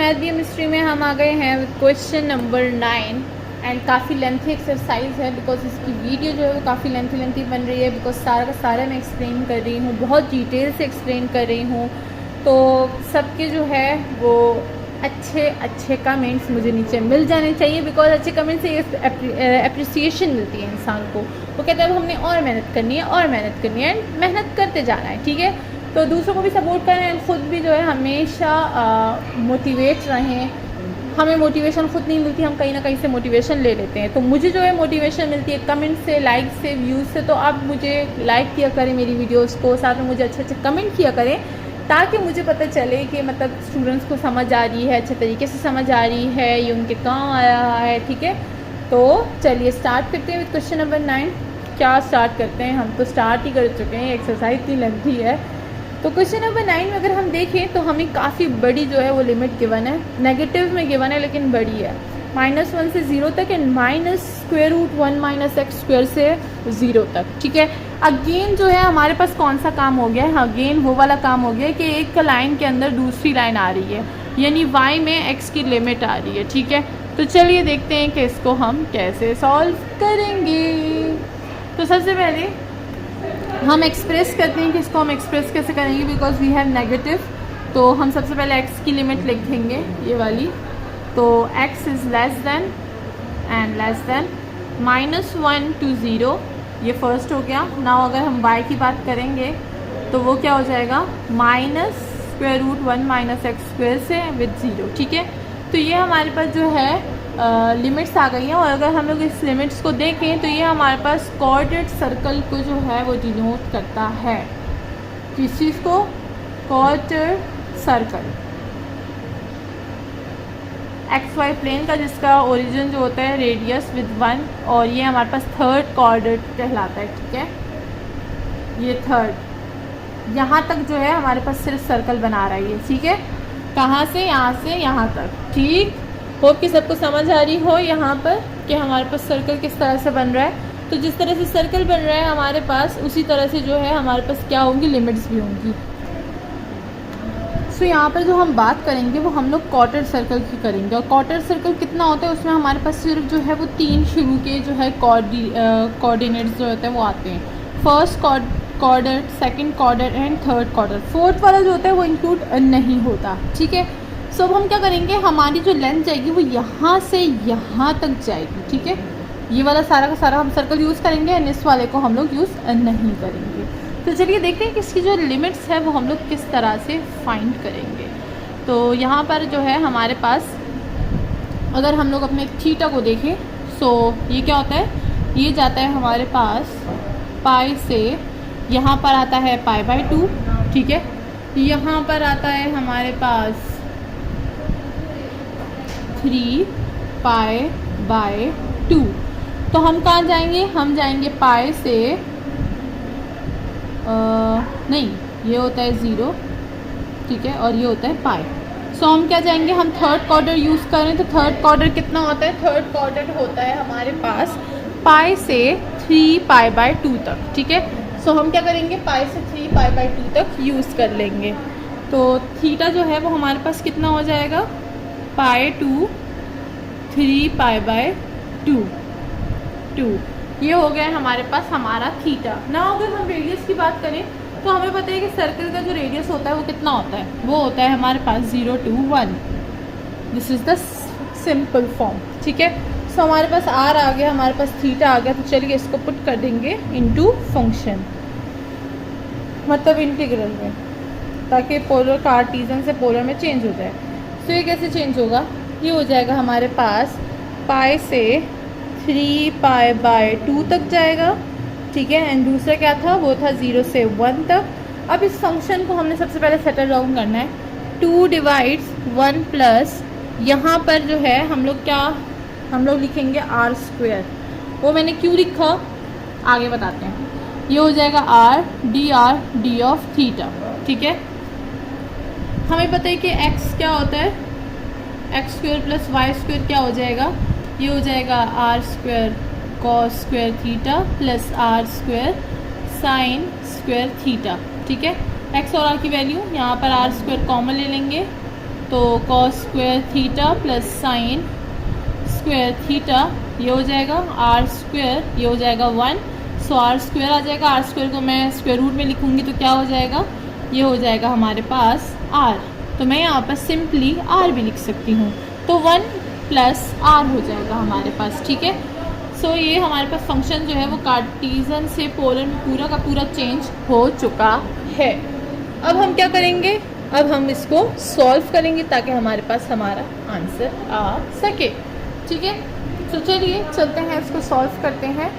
Math B mystery में हम आ गए हैं विद क्वेश्चन नंबर 9 एंड काफ़ी लेंथी एक्सरसाइज है बिकॉज इसकी वीडियो जो है वो काफ़ी लेंथी बन रही है बिकॉज सारा का सारा मैं एक्सप्लेन कर रही हूँ, बहुत डिटेल से एक्सप्लेन कर रही हूँ। तो सबके जो है वो अच्छे कमेंट्स मुझे नीचे मिल जाने चाहिए बिकॉज अच्छे कमेंट से अप्रिसिएशन मिलती है इंसान को। वो कहते हैं अब हमने और मेहनत करनी है एंड मेहनत करते जाना है, ठीक है। तो दूसरों को भी सपोर्ट करें एंड ख़ुद भी जो है हमेशा मोटिवेट रहें। हमें मोटिवेशन खुद नहीं मिलती, हम कहीं ना कहीं से मोटिवेशन ले लेते हैं। तो मुझे जो है मोटिवेशन मिलती है कमेंट से, लाइक से, व्यूज़ से। तो आप मुझे लाइक किया करें मेरी वीडियोस को, साथ में मुझे अच्छे कमेंट किया करें ताकि मुझे पता चले कि मतलब स्टूडेंट्स को समझ आ रही है, अच्छे तरीके से समझ आ रही है, ये उनके काम आ रहा है, ठीक है। तो चलिए स्टार्ट करते हैं विद क्वेश्चन नंबर 9। क्या स्टार्ट करते हैं, हम तो स्टार्ट ही कर चुके हैं, एक्सरसाइज इतनी लेंथी है। तो क्वेश्चन नंबर 9 में अगर हम देखें तो हमें काफ़ी बड़ी जो है वो लिमिट गिवन है, नेगेटिव में गिवन है लेकिन बड़ी है। -1 से 0 तक एंड -√1 - x² से 0 तक, ठीक है। अगेन जो है हमारे पास कौन सा काम हो गया है, अगेन वो वाला काम हो गया है कि एक लाइन के अंदर दूसरी लाइन आ रही है, यानी y में x की लिमिट आ रही है, ठीक है। तो चलिए देखते हैं कि इसको हम कैसे सॉल्व करेंगे। तो सबसे पहले हम एक्सप्रेस करते हैं कि इसको हम एक्सप्रेस कैसे करेंगे बिकॉज वी हैव नेगेटिव। तो हम सबसे पहले x की लिमिट लिखेंगे ये वाली। तो x is less than -1 to 0, ये फर्स्ट हो गया। नाउ अगर हम y की बात करेंगे तो वो क्या हो जाएगा, -√1 - x² से विद 0, ठीक है। तो ये हमारे पास जो है लिमिट्स आ गई हैं। और अगर हम लोग इस लिमिट्स को देखें तो ये हमारे पास कोऑर्डिनेट सर्कल को जो है वो डिनोट करता है। किस चीज़ को, कोऑर्डिनेट सर्कल, XY प्लेन का, जिसका ओरिजिन जो होता है रेडियस विद 1, और ये हमारे पास थर्ड कोऑर्डिनेट कहलाता है, ठीक है। ये थर्ड, यहाँ तक जो है हमारे पास सिर्फ सर्कल बना रहा है ये, ठीक है। कहाँ से यहाँ तक, ठीक। होप कि सबको समझ आ रही हो यहाँ पर कि हमारे पास सर्कल किस तरह से बन रहा है। तो जिस तरह से सर्कल बन रहा है हमारे पास, उसी तरह से जो है हमारे पास क्या होंगी, लिमिट्स भी होंगी। सो यहाँ पर जो हम बात करेंगे वो हम लोग क्वार्टर सर्कल की करेंगे। और क्वार्टर सर्कल कितना होता है, उसमें हमारे पास सिर्फ जो है वो 3 शुरू के जो है कोऑर्डिनेट्स जो होते हैं वो आते हैं। First coordinate, second coordinate and third coordinate. Fourth वाला जो होता है वो इंक्लूड नहीं होता, ठीक है। सो अब हम क्या करेंगे, हमारी जो लेंथ जाएगी वो यहाँ से यहाँ तक जाएगी, ठीक है। ये वाला सारा का सारा हम सर्कल यूज़ करेंगे एंड इस वाले को हम लोग यूज़ नहीं करेंगे। तो चलिए देखते हैं कि इसकी जो लिमिट्स है वो हम लोग किस तरह से फाइंड करेंगे। तो यहाँ पर जो है हमारे पास अगर हम लोग अपने थीटा को देखें, सो ये क्या होता है, ये जाता है हमारे पास पाई से, यहाँ पर आता है π/2, ठीक है। यहाँ पर आता है हमारे पास 3π/2। तो हम कहाँ जाएंगे, हम जाएंगे पाई से, नहीं ये होता है 0, ठीक है, और ये होता है पाई। सो हम क्या जाएंगे, हम थर्ड क्वार्टर यूज़ करें तो थर्ड क्वार्टर कितना होता है, थर्ड क्वार्टर होता है हमारे पास पाई से 3π/2 तक, ठीक है। सो हम क्या करेंगे, पाई से 3π/2 तक यूज़ कर लेंगे। तो थीटा जो है वो हमारे पास कितना हो जाएगा, π/2 3π/2, ये हो गया हमारे पास हमारा थीटा। ना अगर हम रेडियस की बात करें तो हमें पता है कि सर्कल का जो रेडियस होता है वो कितना होता है, वो होता है हमारे पास 0 to 1। This is the simple form, ठीक है। सो हमारे पास आर आ गया, हमारे पास थीटा आ गया। तो चलिए इसको पुट कर देंगे इनटू फंक्शन, मतलब इंटीग्रल में, ताकि पोलर का कार्टेशियन से पोलर में चेंज हो जाए। सो ये कैसे चेंज होगा, ये हो जाएगा हमारे पास पाई से 3π/2 तक जाएगा, ठीक है। एंड दूसरा क्या था, वो था 0 से 1 तक। अब इस फंक्शन को हमने सबसे पहले सेटल डाउन करना है। 2 डिवाइड्स 1 प्लस, यहाँ पर जो है हम लोग लिखेंगे r²। वो मैंने क्यों लिखा आगे बताते हैं। ये हो जाएगा r d ऑफ थीटा, ठीक है। हमें पता है कि x क्या होता है, x² + y² क्या हो जाएगा, ये हो जाएगा r² cos² theta plus r² sin² theta, ठीक है। x और r की वैल्यू यहाँ पर r² कॉमन ले लेंगे तो cos square theta plus sine square theta, ये हो जाएगा आर स्क्वायर, ये हो जाएगा 1। सो आर स्क्वायर आ जाएगा। आर स्क्वायर को मैं स्क्वायर रूट में लिखूँगी तो क्या हो जाएगा, ये हो जाएगा हमारे पास आर। तो मैं यहाँ पर सिंपली आर भी लिख सकती हूँ, तो 1 प्लस आर हो जाएगा हमारे पास, ठीक है। सो ये हमारे पास फंक्शन जो है वो कार्टेशियन से पोलर में पूरा का पूरा चेंज हो चुका है। अब हम क्या करेंगे, अब हम इसको सॉल्व करेंगे ताकि हमारे पास हमारा आंसर आ सके, ठीक है। तो चलिए चलते हैं, इसको सॉल्व करते हैं।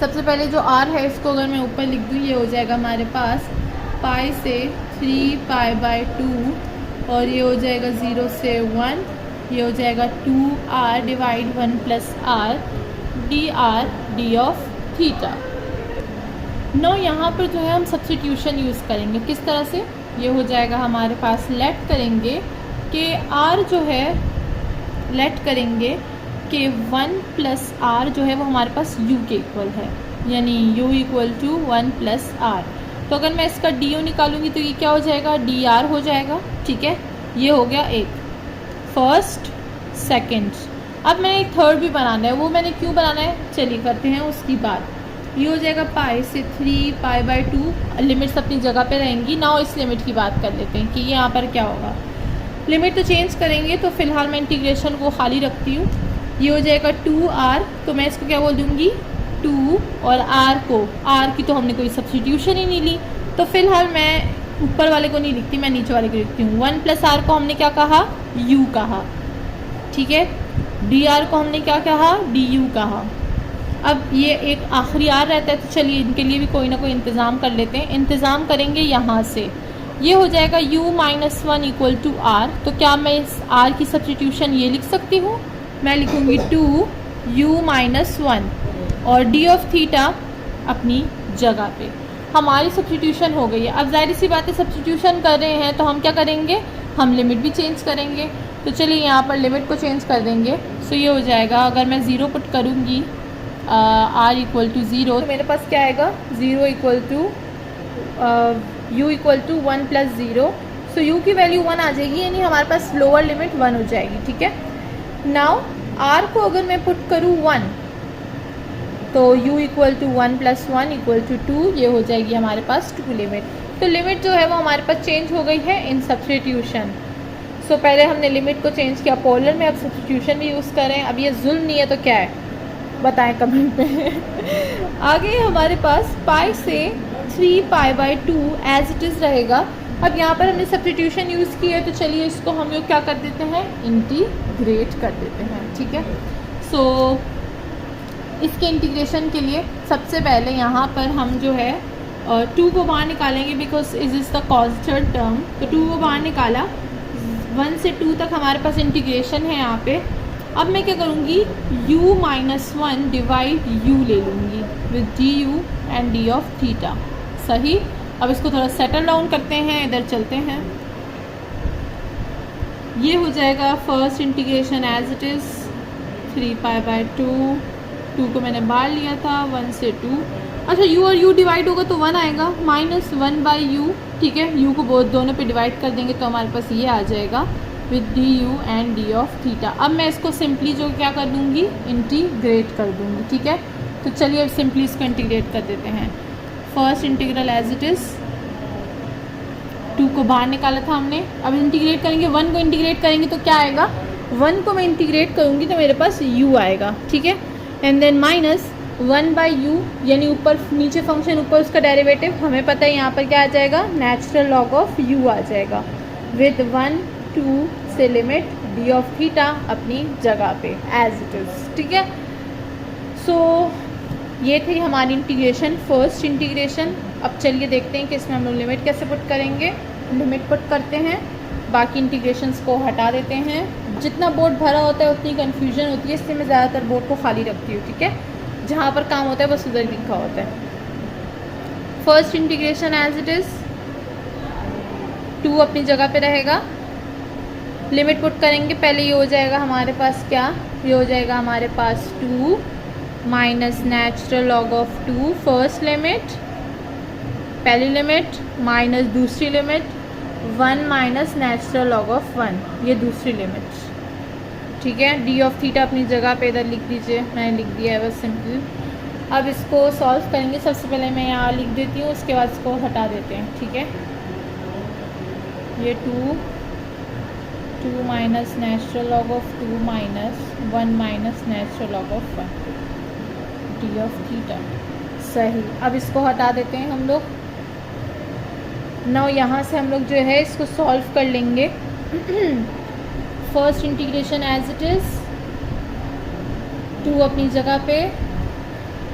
सबसे पहले जो आर है इसको अगर मैं ऊपर लिख दूँ, ये हो जाएगा हमारे पास पाई से 3π/2 और ये हो जाएगा 0 से 1, ये हो जाएगा 2r divide 1 plus R D R D of theta. No यहाँ पर जो है हम सब्स्टिट्यूशन यूज़ करेंगे, किस तरह से, ये हो जाएगा हमारे पास लेट करेंगे कि r जो है, लेट करेंगे कि 1 प्लस आर जो है वो हमारे पास u के इक्वल है, यानी u equal to 1 plus R. तो अगर मैं इसका du निकालूंगी तो ये क्या हो जाएगा, dr हो जाएगा, ठीक है। ये हो गया एक फर्स्ट सेकंड। अब मैंने एक थर्ड भी बनाना है, वो मैंने क्यों बनाना है चलिए करते हैं उसकी बात। ये हो जाएगा पाई से 3π/2, लिमिट्स अपनी जगह पे रहेंगी। नाउ इस लिमिट की बात कर लेते हैं कि यहाँ पर क्या होगा। लिमिट तो चेंज करेंगे, तो फिलहाल मैं इंटीग्रेशन को खाली रखती हूँ। ये हो जाएगा 2r, तो मैं इसको क्या बोल दूँगी 2, और r को, r की तो हमने कोई सब्स्टिट्यूशन ही नहीं ली, तो फिलहाल मैं ऊपर वाले को नहीं लिखती, मैं नीचे वाले को लिखती हूँ। 1 प्लस आर को हमने क्या कहा, u कहा, ठीक है। dr को हमने क्या कहा, du कहा। अब ये एक आखिरी आर रहता है, तो चलिए इनके लिए भी कोई ना कोई इंतज़ाम कर लेते हैं। इंतज़ाम करेंगे यहाँ से, ये हो जाएगा u - 1 इक्वल टू आर। तो क्या मैं इस r की सब्स्टिट्यूशन ये लिख सकती हूँ, मैं लिखूँगी 2u - 1 और d ऑफ थीटा अपनी जगह पे। हमारी सब्स्टिट्यूशन हो गई है। अब जाहिर सी बात है सब्स्टिट्यूशन कर रहे हैं तो हम क्या करेंगे, हम लिमिट भी चेंज करेंगे। तो चलिए यहाँ पर लिमिट को चेंज कर देंगे। सो ये हो जाएगा, अगर मैं 0 पुट करूँगी r इक्वल टू 0, तो मेरे पास क्या आएगा, 0 equal to u equal to 1 plus 0। So u की वैल्यू 1 आ जाएगी, यानी हमारे पास लोअर लिमिट 1 हो जाएगी, ठीक है। नाउ r को अगर मैं पुट करूँ 1, तो u equal to 1 plus 1 equal to 2, ये हो जाएगी हमारे पास 2 लिमिट। तो लिमिट जो है वो हमारे पास चेंज हो गई है इन सब्स्टिट्यूशन। सो पहले हमने लिमिट को चेंज किया पोलर में, अब सब्स्टिट्यूशन भी यूज़ करें। अब ये जुल्म नहीं है तो क्या है बताएं कमेंट में। आगे हमारे पास पाई से 3π/2 एज इट इज़ रहेगा। अब यहाँ पर हमने सब्स्टिट्यूशन यूज़ की है, तो चलिए इसको हम लोग क्या कर देते हैं, इंटीग्रेट कर देते हैं, ठीक है। सो इसके इंटीग्रेशन के लिए सबसे पहले यहाँ पर हम जो है 2 को बाहर निकालेंगे, because is the constant term. तो 2 को बाहर निकाला, 1 से 2 तक हमारे पास इंटीग्रेशन है यहाँ पे। अब मैं क्या करूँगी, u - 1 डिवाइड u ले लूँगी with du and d of theta, सही। अब इसको थोड़ा सेटल डाउन करते हैं, इधर चलते हैं। ये हो जाएगा first integration as it is 3π/2, 2 को मैंने बाहर लिया था, 1 से 2। अच्छा u और u डिवाइड होगा तो 1 आएगा, -1/u, ठीक है। u को बहुत दोनों पे डिवाइड कर देंगे तो हमारे पास ये आ जाएगा with du and d of theta. अब मैं इसको सिंपली जो क्या कर दूँगी, इंटीग्रेट कर दूँगी, ठीक है। तो चलिए अब सिंपली इसको इंटीग्रेट कर देते हैं। First integral as it is, 2 को बाहर निकाला था हमने, अब इंटीग्रेट करेंगे, 1 को इंटीग्रेट करेंगे तो क्या आएगा, 1 को मैं इंटीग्रेट करूँगी तो मेरे पास u आएगा, ठीक है। एंड देन -1/u, यानी ऊपर नीचे फंक्शन ऊपर उसका डेरिवेटिव, हमें पता है यहाँ पर क्या आ जाएगा, नेचुरल लॉग ऑफ u आ जाएगा विद 1 2 से लिमिट d ऑफ थीटा अपनी जगह पे एज इट इज़, ठीक है। सो ये थी हमारी इंटीग्रेशन, फर्स्ट इंटीग्रेशन। अब चलिए देखते हैं कि इसमें हम लोग लिमिट कैसे पुट करेंगे। लिमिट पुट करते हैं, बाकी इंटीग्रेशंस को हटा देते हैं। जितना बोर्ड भरा होता है उतनी कन्फ्यूजन होती है, इसलिए मैं ज़्यादातर बोर्ड को खाली रखती हूँ, ठीक है। जहाँ पर काम होता है बस उधर लिखा होता है। First integration as it is, 2 अपनी जगह पे रहेगा। लिमिट पुट करेंगे, पहले ये हो जाएगा हमारे पास क्या, ये हो जाएगा हमारे पास 2 minus natural log of 2 first limit, पहली लिमिट माइनस दूसरी limit 1 minus natural log of 1, ये दूसरी लिमिट, ठीक है। डी ऑफ थीटा अपनी जगह पे इधर लिख दीजिए, मैंने लिख दिया है बस सिंपल। अब इसको सॉल्व करेंगे, सबसे पहले मैं यहाँ लिख देती हूँ, उसके बाद इसको हटा देते हैं, ठीक है। ये 2 minus natural log of 2 minus 1 minus natural log of 1 D of theta, सही। अब इसको हटा देते हैं हम लोग। नाउ यहाँ से हम लोग जो है इसको सॉल्व कर लेंगे। First integration as it is, 2 अपनी जगह पे।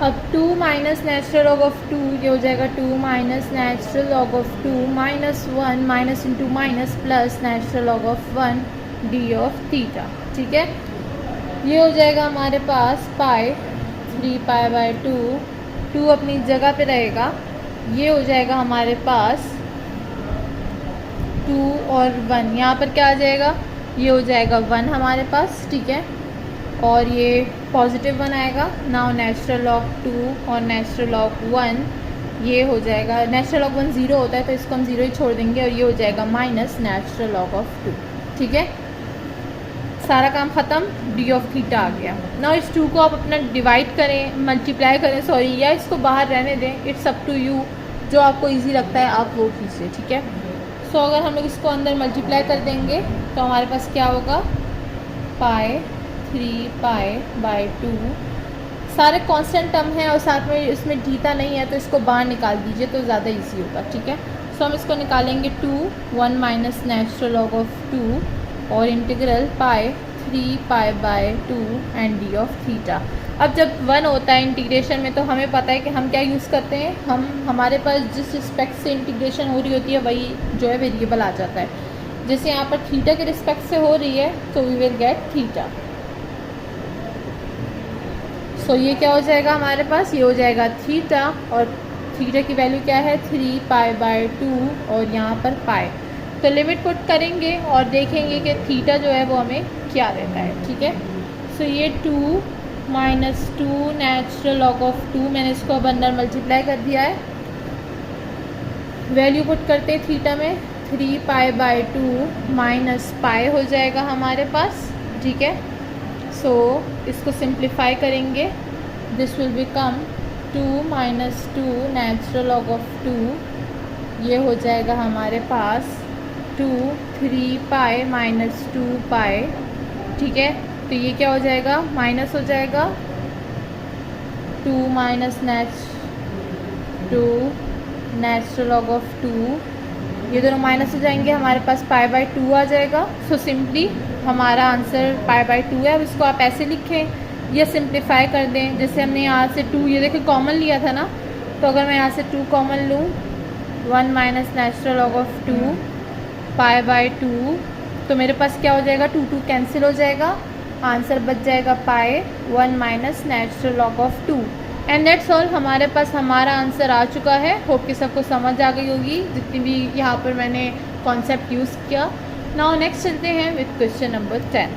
अब 2 माइनस नेचुरल लॉग ऑफ 2, ये हो जाएगा 2 minus natural log of 2 minus 1 minus into minus plus natural log of 1 D of theta, ठीक है। ये हो जाएगा हमारे पास पाई 3 पाई बाय 2 अपनी जगह पे रहेगा। ये हो जाएगा हमारे पास 2 और 1, यहाँ पर क्या आ जाएगा, ये हो जाएगा 1 हमारे पास, ठीक है। और ये पॉजिटिव 1 आएगा। नाउ नेचुरल लॉग 2 और नेचुरल लॉग 1, ये हो जाएगा, नेचुरल लॉग 1 0 होता है तो इसको हम 0 ही छोड़ देंगे, और ये हो जाएगा माइनस नेचुरल लॉग ऑफ 2, ठीक है। सारा काम ख़त्म, डी ऑफ थीटा आ गया। नाउ इस 2 को आप अपना डिवाइड करें, मल्टीप्लाई करें, सॉरी, या इसको बाहर रहने दें, इट्स अप टू यू, जो आपको ईजी लगता है आप वो कीजिए, ठीक है। सो अगर हम लोग इसको अंदर मल्टीप्लाई कर देंगे तो हमारे पास क्या होगा, पाई 3 पाई बाय 2, सारे कांस्टेंट टर्म हैं और साथ में इसमें थीटा नहीं है तो इसको बाहर निकाल दीजिए तो ज़्यादा इजी होगा, ठीक है। सो हम इसको निकालेंगे 1 माइनस नेचुरल लॉग ऑफ 2 और integral pi 3 pi by 2 and D of theta. अब जब 1 होता है इंटीग्रेशन में तो हमें पता है कि हम क्या यूज़ करते हैं, हमारे पास जिस रिस्पेक्ट से इंटीग्रेशन हो रही होती है वही जो है वेरिएबल आ जाता है। जैसे यहाँ पर थीटा के रिस्पेक्ट से हो रही है तो वी विल गेट थीटा। सो ये क्या हो जाएगा हमारे पास, ये हो जाएगा थीटा, और थीटा की वैल्यू क्या है 3 पाई बाय 2 और यहाँ पर पाई। तो लिमिट पुट करेंगे और देखेंगे कि थीटा जो है वो हमें क्या देता है, ठीक है। सो ये 2 माइनस 2 नेचुरल लॉग ऑफ 2, मैंने इसको अब अंदर मल्टीप्लाई कर दिया है। वैल्यू पुट करते हैं थीटा में, 3 पाई बाय 2 माइनस पाई हो जाएगा हमारे पास, ठीक है। सो इसको सिंप्लीफाई करेंगे, this will become 2 minus 2 natural log of 2, ये हो जाएगा हमारे पास 2 3 पाई माइनस 2 पाई, ठीक है। तो ये क्या हो जाएगा, माइनस हो जाएगा 2 माइनस 2 नेचुरल लॉग ऑफ 2, ये दोनों माइनस हो जाएंगे, हमारे पास पाई बाय 2 आ जाएगा। सो सिंपली हमारा आंसर पाई बाय 2 है। अब इसको आप ऐसे लिखें या सिंप्लीफाई कर दें, जैसे हमने यहाँ से 2, ये देखिए कॉमन लिया था ना, तो अगर मैं यहाँ से 2 कॉमन लूँ, 1 minus natural log of 2 pi by 2, तो मेरे पास क्या हो जाएगा, 2 2 कैंसिल हो जाएगा, आंसर बच जाएगा पाई 1 minus natural log of 2। And that's all, हमारे पास हमारा आंसर आ चुका है। होप कि सबको समझ आ गई होगी जितनी भी यहाँ पर मैंने कॉन्सेप्ट यूज़ किया। नाउ नेक्स्ट चलते हैं विथ क्वेश्चन नंबर 10।